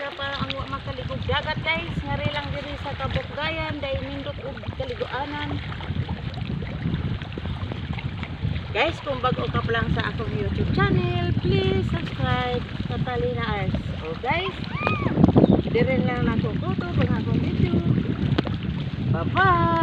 sa parang ang makaligog dagat guys, ngari lang diri sa Kabukgayan, dahil nindot og kaliguanan. Guys, kung bago ka pa lang sa akong YouTube channel, please subscribe Catalina Arts. O guys, dire lang na ako tuto kung akong video. Bye-bye!